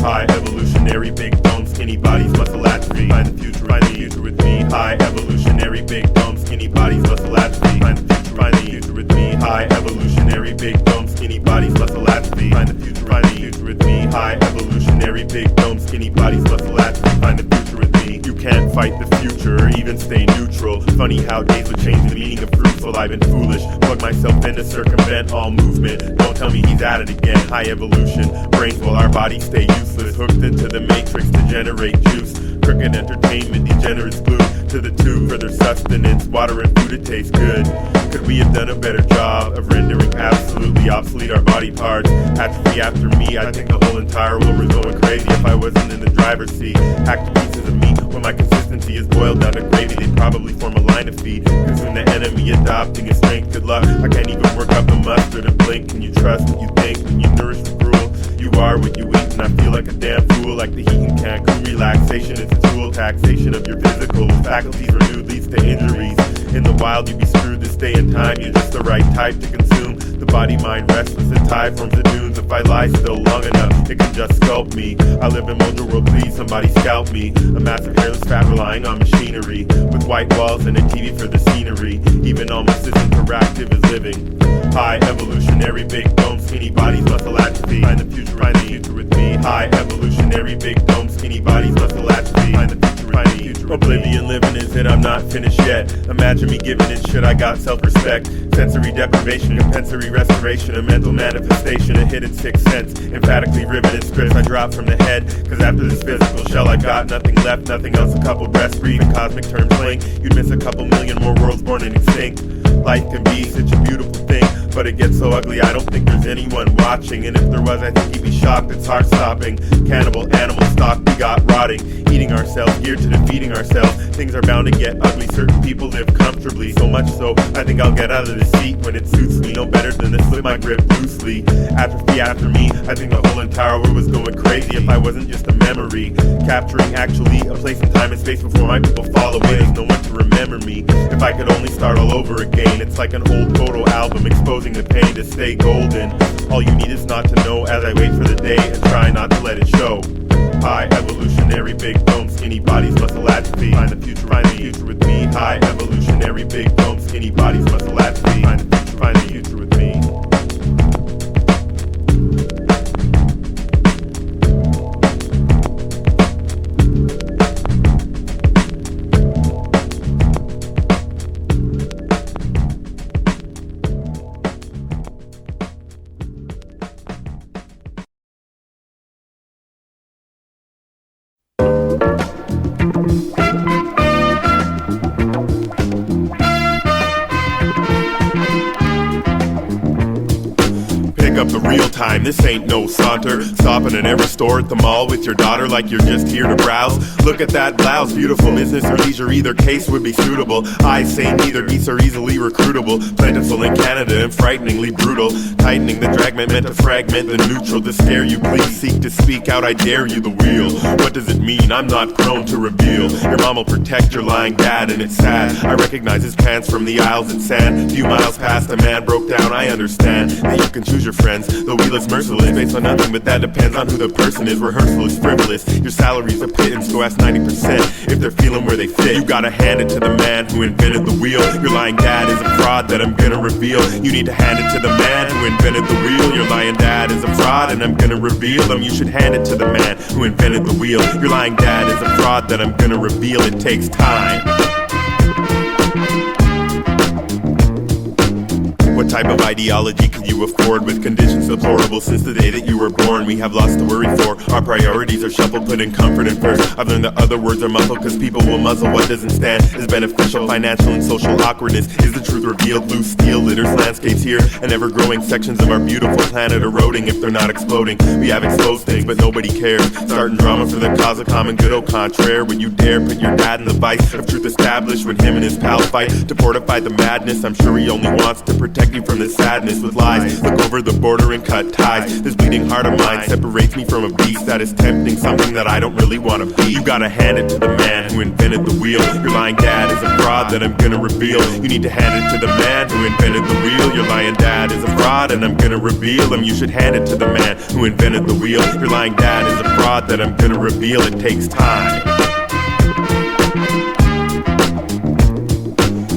High evolutionary, big dome, skinny bodies, muscle atrophy. Find the future with me. High evolutionary, big dome, skinny bodies, muscle atrophy. Find the future with me. High evolutionary, big dome, skinny bodies, muscle atrophy. Find the future with me. High evolutionary, big dome, skinny bodies, muscle atrophy. Find the future with me. You can't fight the future or even stay neutral. Funny how days would change the meaning of fruitful. I've been foolish, plug myself in to circumvent all movement. Don't tell me he's at it again. High evolution, brains while our bodies stay useless. Hooked into the matrix to generate juice. Crooked entertainment, degenerates glued to the tube for their sustenance. Water and food, it tastes good. Could we have done a better job of rendering absolutely obsolete our body parts? Atrophy after me, I think the whole entire world was going crazy if I wasn't in the driver's seat. Hacked to pieces of meat when my consistency is boiled down to gravy. They'd probably form a line of feed. Consume the enemy, adopting his strength. Good luck, I can't even work up the mustard and blink. Can you trust what you think when you nourish the gruel? You are what you eat, and I feel like a damn fool. Like the heat in Cancun, relaxation is a tool. Taxation of your physical faculties renewed leads to injuries. In the wild, you'd be screwed this day and time. You're just the right type to consume. The body, mind, restless and tied from the dunes. If I lie still long enough, it can just sculpt me. I live in Mojo World, please somebody scalp me. A massive hairless fat relying on machinery, with white walls and a TV for the scenery. Even almost as interactive as living. High evolutionary, big dome, skinny bodies, muscle atrophy. Find the future with me. High evolutionary, big dome, skinny bodies, muscle atrophy. Find the future Oblivion living is it, I'm not finished yet. Imagine me giving in shit, I got self-respect. Sensory deprivation, compensatory restoration, a mental manifestation, a hidden sixth sense. Emphatically riveted scripts I drop from the head. Cause after this physical shell I got nothing left, nothing else. A couple breaths breathing, cosmic terms blink. You'd miss a couple million more worlds born and extinct. Life can be such a beautiful thing, but it gets so ugly I don't think there's anyone watching. And if there was, I think he'd be shocked. It's heart stopping. Cannibal animal stock we got rotting. Eating ourselves, geared to defeating ourselves. Things are bound to get ugly. Certain people live comfortably, so much so I think I'll get out of the seat when it suits me. No better than to slip my grip loosely. Atrophy after me, I think the whole entire world was going crazy if I wasn't just a memory. Capturing actually a place in time and space before my people fall away. There's no one to remember me. If I could only start all over again. It's like an old photo album exposing the pain to stay golden. All you need is not to know as I wait for the day and try not to let it show. High evolutionary, big dome, skinny bodies, muscle atrophy. Find the future with me. High evolutionary, big dome, skinny bodies, muscle atrophy. Find the future with me. Up the real time, this ain't no saunter. Stopping at every store at the mall with your daughter like you're just here to browse. Look at that blouse, beautiful. Business or leisure, either case would be suitable. I say neither, geese are easily recruitable. Plentiful in Canada and frighteningly brutal. Tightening the dragment meant to fragment the neutral. To scare you, please seek to speak out, I dare you the wheel. What does it mean? I'm not prone to reveal. Your mom will protect your lying dad and it's sad. I recognize his pants from the aisles at sand. Few miles past a man broke down, I understand that you can choose your friends. The wheel is merciless, based on nothing, but that depends on who the person is. Rehearsal is frivolous, your salary's a pittance. Go ask 90% if they're feeling where they fit. You gotta hand it to the man who invented the wheel. Your lying dad is a fraud that I'm gonna reveal. You need to hand it to the man who invented the wheel. Your lying dad is a fraud and I'm gonna reveal him. You should hand it to the man who invented the wheel. Your lying dad is a fraud that I'm gonna reveal. It takes time. What type of ideology can you afford with conditions deplorable since the day that you were born? We have lots to worry for. Our priorities are shuffled, putting comfort in first. I've learned that other words are muffled cause people will muzzle what doesn't stand is beneficial. Financial and social awkwardness is the truth revealed. Loose steel litters landscapes here and ever-growing sections of our beautiful planet eroding if they're not exploding. We have exposed things but nobody cares. Starting drama for the cause of common good, au contraire. When you dare put your dad in the vice of truth established when him and his pals fight to fortify the madness. I'm sure he only wants to protect escaping from this sadness with lies. Look over the border and cut ties. This bleeding heart of mine separates me from a beast that is tempting something that I don't really want to be. You gotta hand it to the man who invented the wheel. Your lying dad is a fraud that I'm gonna reveal. You need to hand it to the man who invented the wheel. Your lying dad is a fraud and I'm gonna reveal him. You should hand it to the man who invented the wheel. Your lying dad is a fraud that I'm gonna reveal. It takes time.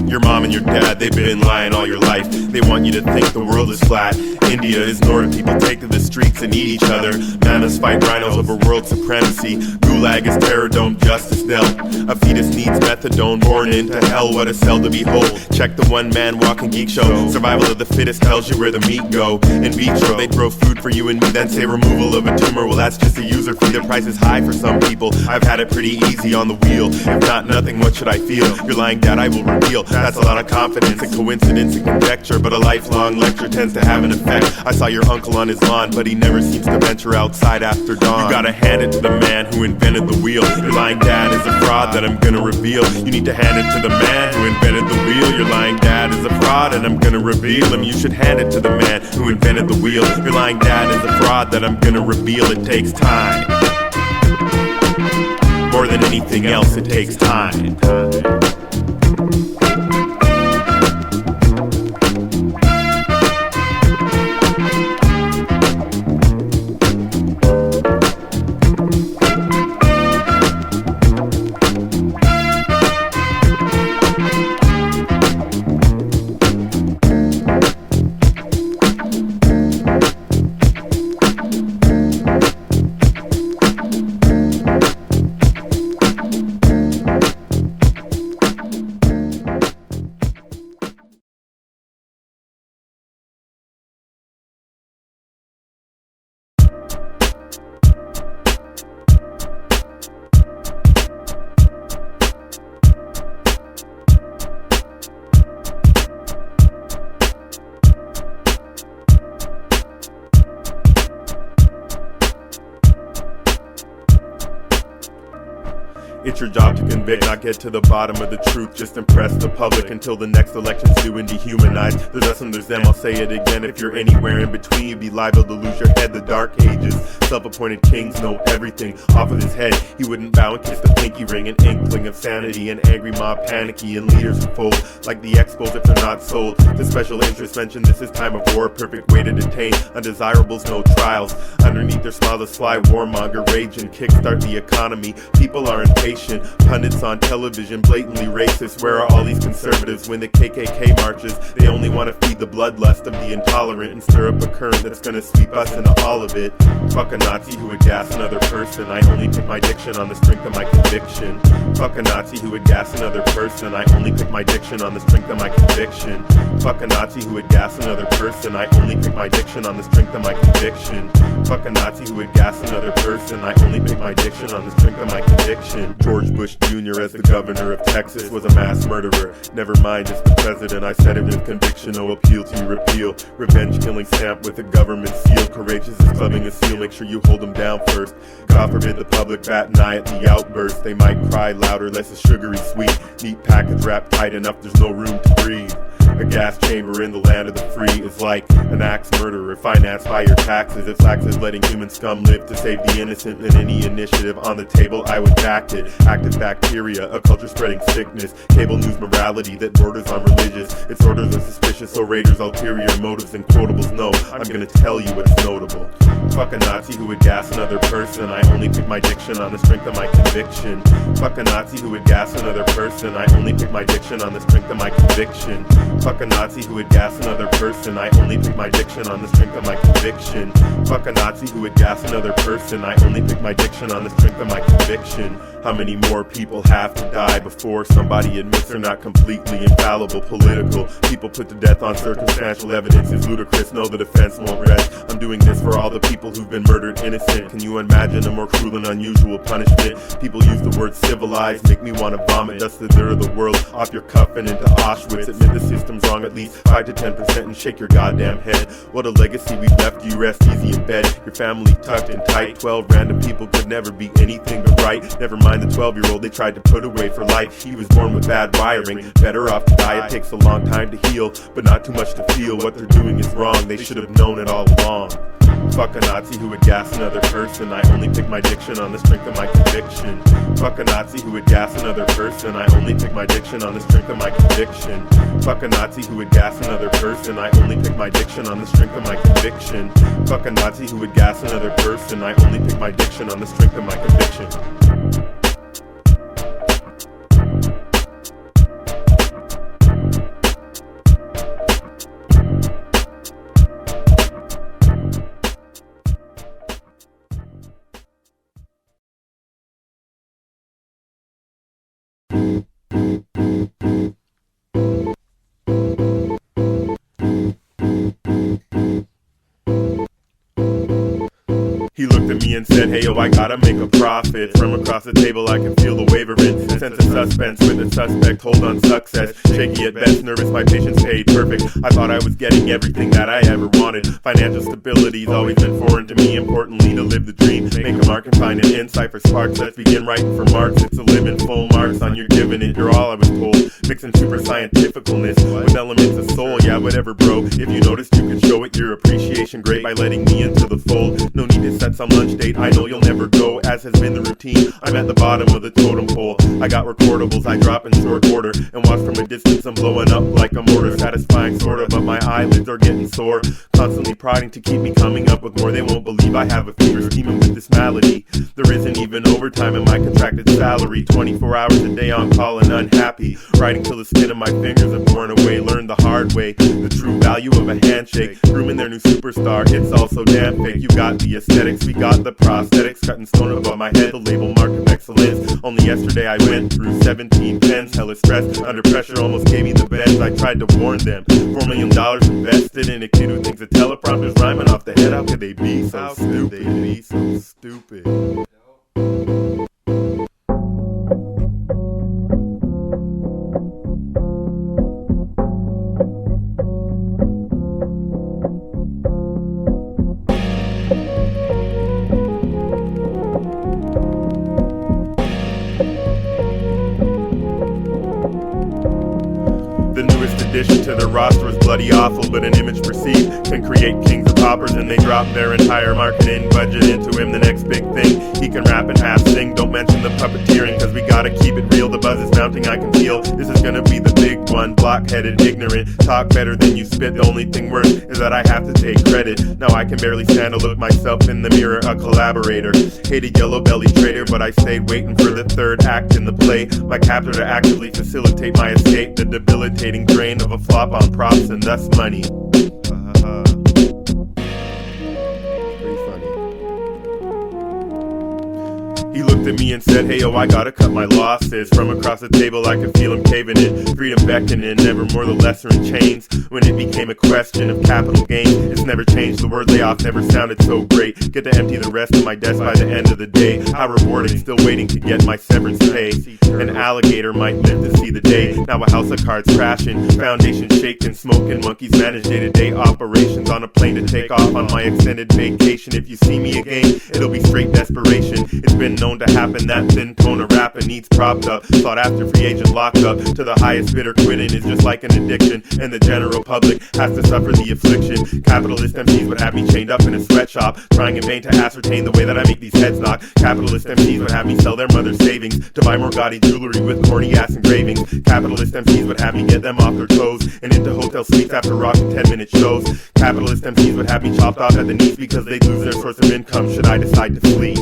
Your mom and your dad, they've been lying all your life. They want you to think the world is flat. India is north, people take to the streets and eat each other. Mammoths fight rhinos over world supremacy. Gulag is terror dome, justice dealt. A fetus needs methadone, born into hell, what a cell to behold. Check the one man walking geek show. Survival of the fittest tells you where the meat go. In vitro, they grow food for you and me, then say removal of a tumor. Well, that's just a user fee, the price is high for some people. I've had it pretty easy on the wheel. If not nothing, what should I feel? Your lying dad I will reveal. That's a lot of confidence, a coincidence and conjecture, but a lifelong lecture tends to have an effect. I saw your uncle on his lawn, but he never seems to venture outside after dawn. You gotta hand it to the man who invented the wheel. Your lying dad is a fraud that I'm gonna reveal. You need to hand it to the man who invented the wheel. Your lying dad is a fraud and I'm gonna reveal him. You should hand it to the man who invented the wheel. Your lying dad is a fraud that I'm gonna reveal. It takes time. More than anything else, it takes time. It's your job to convict, not get to the bottom of the truth. Just impress the public until the next election's due and dehumanize. There's us and there's them, I'll say it again. If you're anywhere in between, you'd be liable to lose your head. The dark ages, self-appointed kings know everything. Off of his head, he wouldn't bow and kiss the pinky ring. An inkling of sanity, an angry mob panicky, and leaders who fold like the expos if they're not sold. The special interests mention this is time of war, perfect way to detain undesirables, no trials. Underneath their smiles, a sly warmonger rage and kickstart the economy. People are impatient. Pundits on television blatantly racist. Where are all these conservatives when the KKK marches? They only want to feed the bloodlust of the intolerant and stir up a current that's gonna sweep us into all of it. Fuck a Nazi who would gas another person. I only pick my diction on the strength of my conviction. Fuck a Nazi who would gas another person. I only pick my diction on the strength of my conviction. Fuck a Nazi who would gas another person. I only pick my diction on the strength of my conviction. Fuck a Nazi who would gas another person. I only pick my diction on the strength of my conviction. George Bush Jr. as the governor of Texas was a mass murderer. Never mind, it's the president. I said it with conviction. No appeal to repeal. Revenge killing stamp with a government seal. Courageous as clubbing a seal. Make sure you hold them down first. God forbid the public bat an eye at the outburst. They might cry louder, less is sugary sweet. Neat package wrapped tight enough, there's no room to breathe. A gas chamber in the land of the free is like an axe murderer financed by your taxes. It's lax as letting human scum live to save the innocent. And any initiative on the table, I would back it. Active bacteria, a culture spreading sickness. Cable news morality that borders on religious. Its orders are suspicious, so raiders' ulterior motives and quotables. No, I'm gonna tell you what's notable. Fuck a Nazi who would gas another person. I only pick my diction on the strength of my conviction. Fuck a Nazi who would gas another person. I only pick my diction on the strength of my conviction. Fuck a Nazi who would gas another person. I only pick my diction on the strength of my conviction. Fuck a Nazi who would gas another person. I only pick my diction on the strength of my conviction. How many more people have to die before somebody admits they're not completely infallible? Political people put to death on circumstantial evidence is ludicrous. No, the defense won't rest. I'm doing this for all the people people who've been murdered innocent. Can you imagine a more cruel and unusual punishment? People use the word civilized, make me want to vomit. Dust the dirt of the world off your cuff and into Auschwitz. Admit the system's wrong at least 5 to 10% and shake your goddamn head. What a legacy we've left you, rest easy in bed. Your family tucked in tight. 12 random people could never be anything but right. Never mind the 12-year-old they tried to put away for life. He was born with bad wiring, better off to die. It takes a long time to heal, but not too much to feel. What they're doing is wrong, they should have known it all along. Fuck a Nazi who would gas another person. I only pick my diction on the strength of my conviction. Fuck a Nazi who would gas another person. I only pick my diction on the strength of my conviction. Fuck a Nazi who would gas another person. I only pick my diction on the strength of my conviction. Fuck a Nazi who would gas another person. I only pick my diction on the strength of my conviction. He looked at me and said, hey yo, I gotta make a profit. From across the table I can feel the wavering. Sense of suspense with a suspect, hold on success. Shaky at best, nervous, my patience paid perfect. I thought I was getting everything that I ever wanted. Financial stability's always been foreign to me. Importantly to live the dream, make a mark and find an insight for sparks. Let's begin writing for marks. It's a living, full marks on your giving it. You're all I was told. Mixing super scientificalness with elements of soul. Yeah, whatever bro, if you noticed you can show it your appreciation great by letting me into the fold. No need to set some lunch date, I know you'll never go. As has been the routine, I'm at the bottom of the totem pole. I got recordables, I drop in short order and watch from a distance. I'm blowing up like a mortar, satisfying sorta, but my eyelids are getting sore. Constantly prodding to keep me coming up with more. They won't believe I have a fever scheming with this malady. There isn't even overtime in my contracted salary. 24 hours a day on call and unhappy. Writing till the skin of my fingers are worn away. Learned the hard way, the true value of a handshake. Grooming their new superstar, it's all so damn fake. You got the aesthetics, we got the prosthetics. Cutting stone above my head, the label mark of excellence. Only yesterday I went through 17 pens. Hella stressed, under pressure, almost gave me the bends. I tried to warn them, $4 million invested in a kid who thinks a teleprompter's rhyming off the head. How could they be so stupid? Be so stupid. The newest addition to their roster is bloody awful, but an image perceived can create kings of poppers, and they drop their entire marketing budget into him. The next big thing, he can rap and half sing. Don't mention the puppeteering, cause we gotta keep it real. The buzz is mounting, I can feel. This is gonna be the big one. Block-headed, ignorant, talk better than you spit. The only thing worse is that I have to take credit. Now I can barely stand to look myself in the mirror. A collaborator, hated yellow belly traitor, but I stayed waiting for the third act in the play. My captor to actively facilitate my escape. The debilitating drain of a flop on props and thus money. He looked at me and said, hey yo, I gotta cut my losses. From across the table I could feel him caving in. Freedom beckoning, never more the lesser in chains. When it became a question of capital gain, it's never changed. The word layoff never sounded so great. Get to empty the rest of my desk by the end of the day. How rewarding, still waiting to get my severance pay. An alligator might live to see the day. Now a house of cards crashing, foundation shaking, smoking. Monkeys manage day-to-day operations on a plane to take off on my extended vacation. If you see me again, it'll be straight desperation. It's been known to happen, that thin tone of rapping needs propped up. Sought after free agent locked up to the highest bidder. Quitting is just like an addiction, and the general public has to suffer the affliction. Capitalist MCs would have me chained up in a sweatshop, trying in vain to ascertain the way that I make these heads knock. Capitalist MCs would have me sell their mother's savings to buy more gaudy jewelry with corny ass engravings. Capitalist MCs would have me get them off their toes and into hotel suites after rocking 10-minute shows. Capitalist MCs would have me chopped off at the knees because they'd lose their source of income should I decide to flee.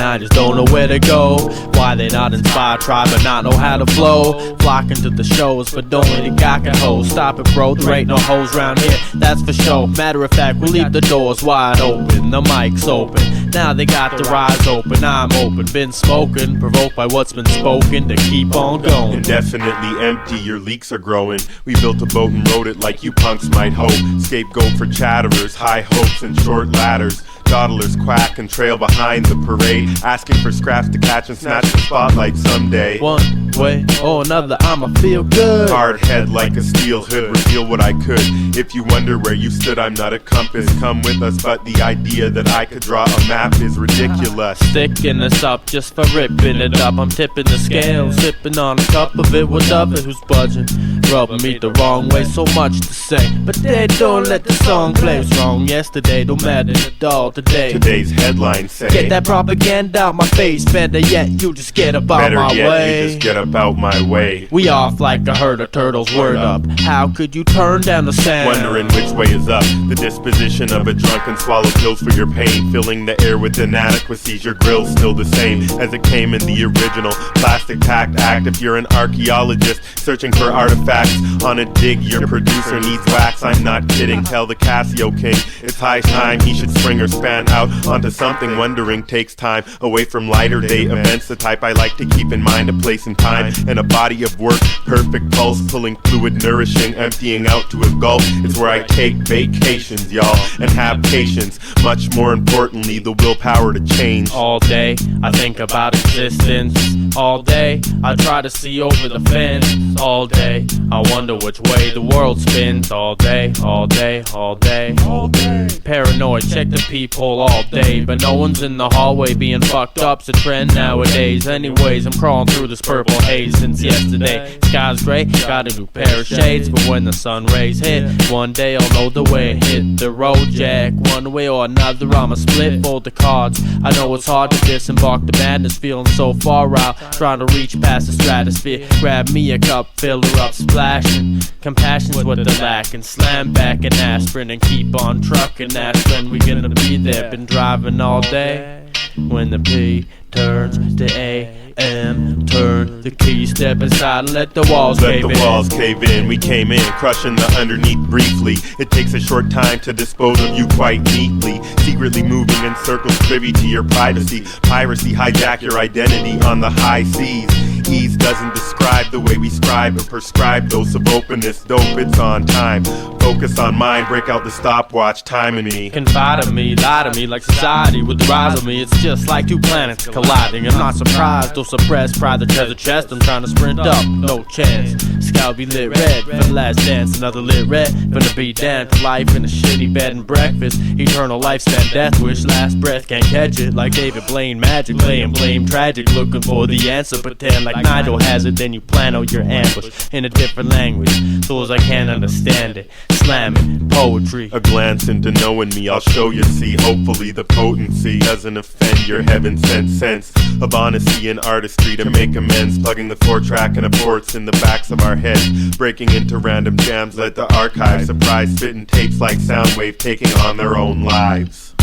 I just don't know where to go. Why they not inspired, try but not know how to flow. Flocking to the shows, but don't let it cock and hoes. Stop it, bro, there ain't no hoes round here, that's for sure. Matter of fact, we'll leave the doors wide open, the mic's open. Now they got their eyes open, I'm open. Been smoking, provoked by what's been spoken, to keep on going. Indefinitely empty, your leaks are growing. We built a boat and rode it like you punks might hope. Scapegoat for chatterers, high hopes and short ladders. Dawdlers quack and trail behind the parade, asking for scraps to catch and snatch the spotlight someday. One way or another, I'ma feel good. Hard head like a steel hood, reveal what I could. If you wonder where you stood, I'm not a compass. Come with us, but the idea that I could draw a map is ridiculous. Sticking this up just for ripping it up. I'm tipping the scale, sipping on a cup of it with others who's budging. Rubbing me the wrong way, so much to say, but they don't let the song play. What's wrong yesterday don't matter at all today. Today's headlines say, get that propaganda out my face. Better yet, you just get about my better yet, way. you just get about my way. We off like a herd of turtles, word up. How could you turn down the sound? Wondering which way is up. The disposition of a drunken swallow pills for your pain, filling the air with inadequacies. Your grill's still the same as it came in the original plastic packed act. If you're an archaeologist searching for artifacts on a dig, your producer needs wax. I'm not kidding, tell the Casio King it's high time he should spring or span out onto something. Wondering takes time away from lighter day events, the type I like to keep in mind. A place and time and a body of work, perfect pulse, pulling fluid, nourishing, emptying out to a gulp. It's where I take vacations, y'all, and have patience. Much more importantly, the willpower to change. All day I think about existence. All day I try to see over the fence. All day I wonder which way the world spins. All day, all day, all day, all day. Paranoid, check the peephole all day, but no one's in the hallway. Being fucked up's a trend nowadays. Anyways, I'm crawling through this purple haze since yesterday. Sky's gray, got a new pair of shades for when the sun rays hit. One day I'll know the way it hit the road, Jack. One way or another I'ma split, fold the cards. I know it's hard to disembark the madness, feeling so far out, trying to reach past the stratosphere. Grab me a cup, fill her up, splashing. Compassion's what they're lacking. Slam back an aspirin and keep on trucking. That's when we gonna be there. Been driving all day. When the P turns to AM, turn the key, step inside and let the walls cave in. Let the walls cave in. We came in, crushing the underneath briefly. It takes a short time to dispose of you quite neatly. Secretly moving in circles privy to your privacy. Piracy, hijack your identity on the high seas. Ease doesn't describe the way we scribe or prescribe dose of openness. Dope, it's on time. Focus on mine, break out the stopwatch, time in me. Confide in me, lie to me like society with the rise of me. It's just like two planets colliding. I'm not surprised, don't suppress pride, the treasure chest. I'm trying to sprint up, no chance. Scout be lit red for the last dance, another lit red. Gonna be damned to life in a shitty bed and breakfast. Eternal lifespan, death wish, last breath, can't catch it. Like David Blaine, magic, playing blame, tragic. Looking for the answer, pretend like Nigel has it. Then you plan out your ambush in a different language, so as I can't understand it. Slamming poetry. A glance into knowing me, I'll show you, see. Hopefully the potency doesn't offend your heaven-sent sense of honesty and artistry to make amends. Plugging the 4-track and a ports in the backs of our heads. Breaking into random jams, let the archive surprise. Spitting tapes like Soundwave, taking on their own lives.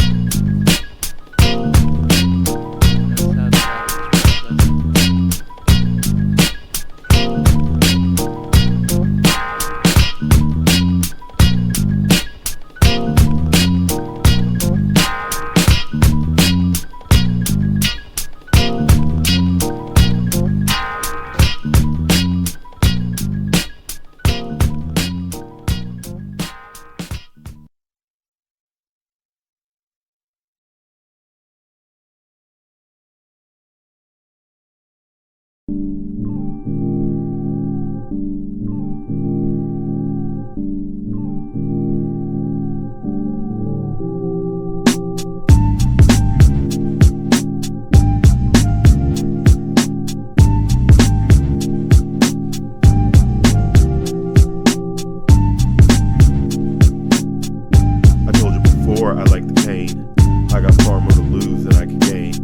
I like the pain. I got far more to lose than I can gain.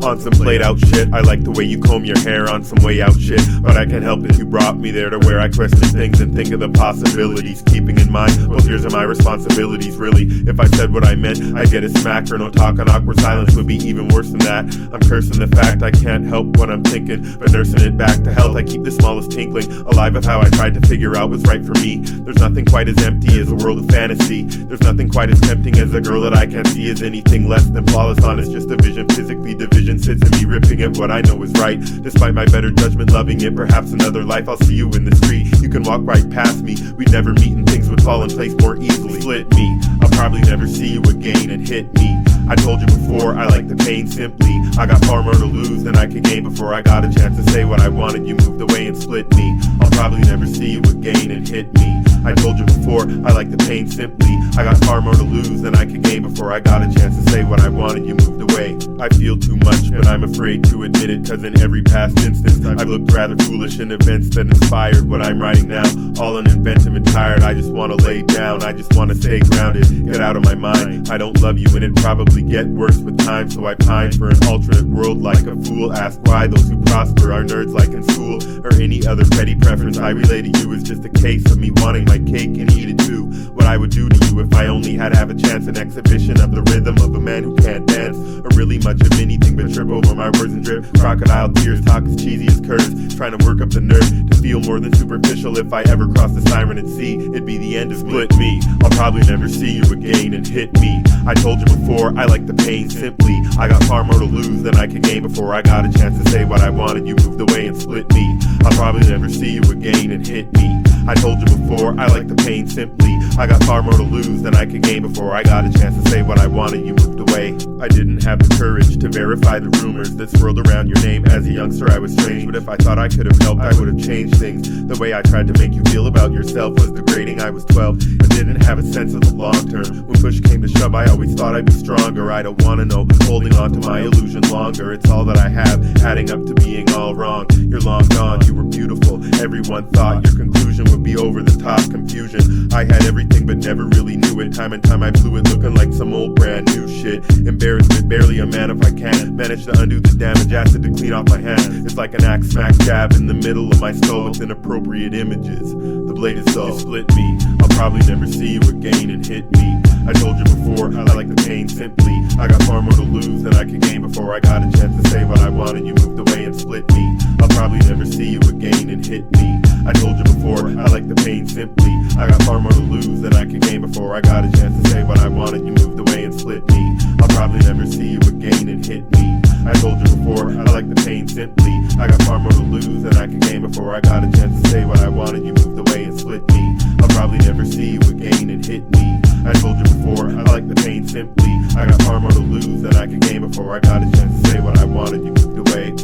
On some played out shit. I like the way you comb your hair on some way out shit, but I can't help it, you brought me there to where I question things and think of the possibilities, keeping in mind both yours and my responsibilities. Really, if I said what I meant, I'd get a smack or no talk, and awkward silence would be even worse than that. I'm cursing the fact I can't help what I'm thinking, but nursing it back to health. I keep the smallest tinkling alive of how I tried to figure out what's right for me. There's nothing quite as empty as a world of fantasy. There's nothing quite as tempting as a girl that I can't see as anything less than flawless. Honest, just a vision. Physically, division sits in me, ripping at what I know is right. Despite my better judgment, loving it. Perhaps another life I'll see you in the street. You can walk right past me. We'd never meet and things would fall in place more easily. Split me, I'll probably never see you again and hit me. I told you before, I like the pain simply. I got far more to lose than I could gain before I got a chance to say what I wanted. You moved away and split me. I'll probably never see you again and hit me. I told you before, I like the pain simply. I got far more to lose than I could gain before I got a chance to say what I wanted. You moved away. I feel too much, but I'm afraid to admit it, cause in every past instance I've looked rather foolish in events that inspired what I'm writing now. All uninventive and tired, I just wanna lay down. I just wanna stay grounded, get out of my mind. I don't love you and it'd probably get worse with time, so I pine for an alternate world like a fool. Ask why those who prosper are nerds like in school, or any other petty preference I relay to you is just a case of me wanting my cake and eat it too. What I would do to you if I only had to have a chance, an exhibition of the rhythm of a man who can't dance, or really much of anything but trip over my words and drip crocodile tears, talk as cheesy as curves, trying to work up the nerve to feel more than superficial. If I ever cross the siren at sea, it'd be the end of split me. I'll probably never see you again and hit me. I told you before, I like the pain simply. I got far more to lose than I could gain before I got a chance to say what I wanted. You moved away and split me. I'll probably never see you again and hit me. I told you before, I like the pain simply. I got far more to lose than I could gain before I got a chance to say what I wanted. You moved away. I didn't have the courage to verify the rumors that swirled around your name. As a youngster I was strange, but if I thought I could have helped, I would have changed things. The way I tried to make you feel about yourself was degrading. I was 12 and didn't have a sense of the long term. When push came to shove, I always thought I'd be stronger. I don't wanna know, holding on to my illusion longer. It's all that I have, adding up to being all wrong. You're long gone, you were beautiful. Everyone thought your conclusion would be over the top confusion. I had everything but never really knew it. Time and time I blew it, looking like some old brand new shit. Embarrassment, barely a man if I can't manage to undo the damage. Acid to clean off my hand. It's like an axe smack jab in the middle of my skull with inappropriate images. The blade is dull, split me. I'll probably never see you again and hit me. I told you before, I like the pain simply. I got far more to lose than I could gain before I got a chance to say what I wanted. You moved away and split me. I'll probably never see you again and hit me. I told you before, I like the pain simply. I got far more to lose than I could gain before I got a chance to say what I wanted. You moved away and split me. I'll probably never see you again and hit me. I told you before, I like the pain simply. I got far more to lose than I could gain before I got a chance to say what I wanted. You moved away and split me. I'll probably never see you again and hit me. I told you before, I like the pain simply. I got far more to lose than I could gain before I got a chance to say what I wanted. You moved away.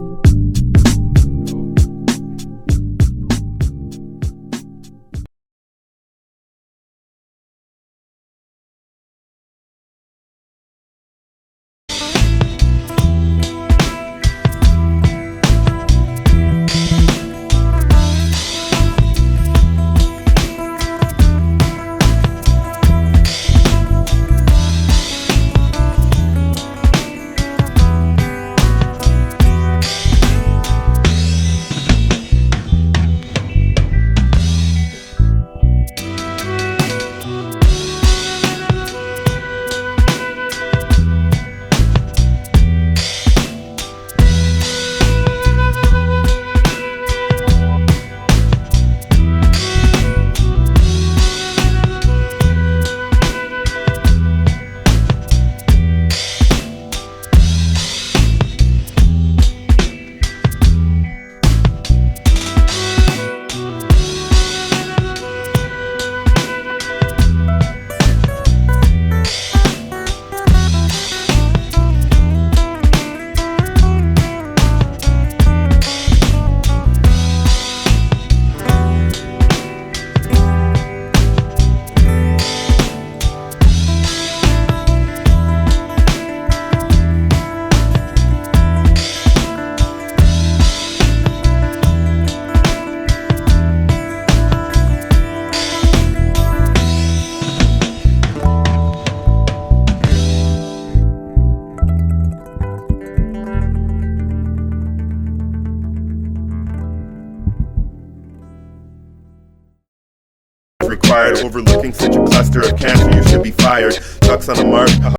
required. Overlooking such a cluster of cancer, you should be fired. Ducks on a mark,